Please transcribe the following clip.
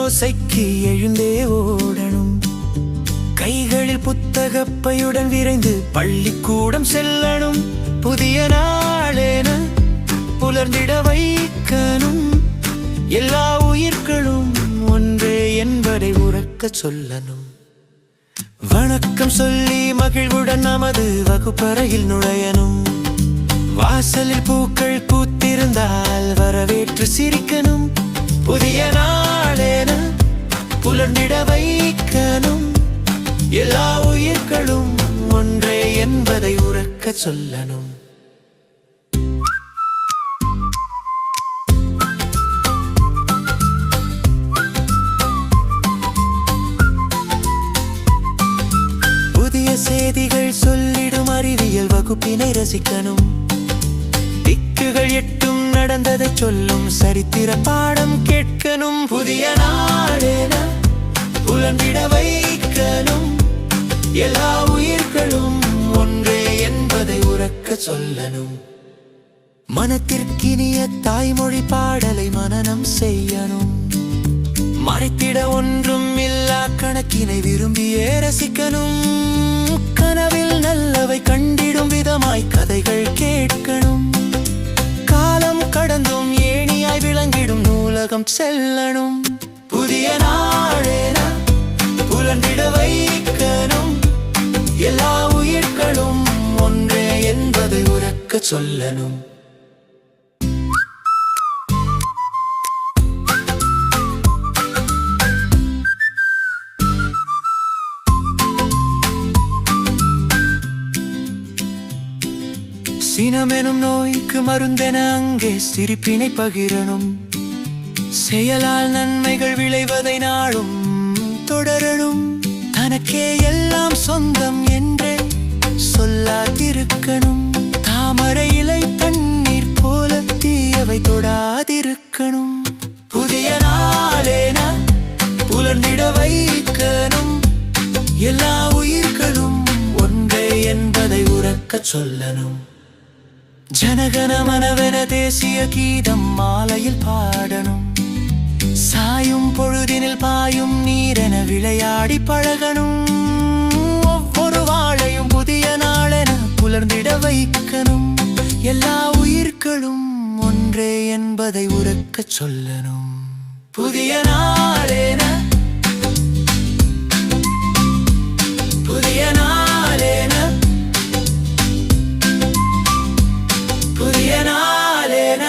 ஓசைக்கு எழுந்தே ஓடணும். கைகளில் புத்தகப்பையுடன் விரைந்து பள்ளிக்கூடம் செல்லணும். புதிய நாளென புலர்ந்திட வைக்கணும். எல்லா உயிர்களும் ஒன்றே என்பதை உரக்கச் சொல்லணும். வணக்கம் சொல்லி மகிழ்வுடன் நமது வகுப்பறையில் நுழையணும். வாசலில் பூக்கள் பூத்திருந்தால் வரவேற்று சிரிக்கணும். புதிய நாளென புலர்ந்திட வைக்கணும். எல்லா உயிர்களும் ஒன்றே என்பதை உரக்கச் சொல்லணும். புதிய செய்திகள் சொல்லிடும் அறிவியல் வகுப்பினை ரசிக்கணும். திக்குகள் எட்டும் நடந்ததை சொல்லும் சரித்திர பாடம் கேட்கணும். புதிய நாளென புலம்பிட வைக்கணும். எல்லா உயிர்களும் ஒன்றே என்பதை உரக்கச் சொல்லணும். மனத்திற்கினிய தாய்மொழி பாடலை மனனம் செய்யணும். மறைத்திட ஒன்றும் இல்லா கணக்கினை விரும்பியே ரசிக்கணும். கனவில் நல்லவை கண்டிடும் விதமாய் கதைகள் கேட்கணும். காலம் கடந்தும் ஏணியாய் விளங்கிடும் நூலகம் செல்லணும். புதிய நாளென புலந்திட வைக்கணும். எல்லா உயிர்களும் ஒன்றே என்பதை உரக்கச் சொல்லணும். சினமெனும் நோய்க்கு மருந்தென அங்கே சிரிப்பினை பகிரணும். செயலால் நன்மைகள் விளைவதை நாளும் தொடரணும். தனக்கே எல்லாம் சொந்தம் என்றே சொல்லாதிருக்கணும். தாமரை இலை தண்ணீர் போல தீயவை தொடாதிருக்கணும். புதிய நாளென புலர்ந்திட வைக்கணும். எல்லா உயிர்களும் ஒன்றே என்பதை உரக்கச் சொல்லணும். ஜனகன மனவென தேசிய கீதம் மாலையில் பாடணும். சாயும் பொழுதினில் பாயும் நீரென விளையாடி பழகணும். ஒவ்வொரு வாழையும் புதிய நாளென புலர்ந்திட வைக்கணும். எல்லா உயிர்களும் ஒன்றே என்பதை உரக்கச் சொல்லணும். புதிய நாளென புதிய நாளென புதிய நாளென